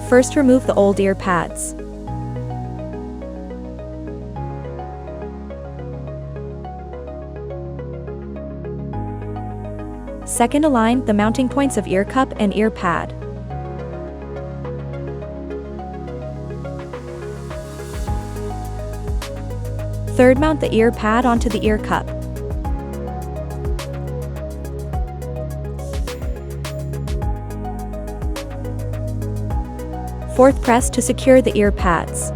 First, remove the old ear pads. Second, align the mounting points of ear cup and ear pad. Third, mount the ear pad onto the ear cup. Fourth, press to secure the ear pads.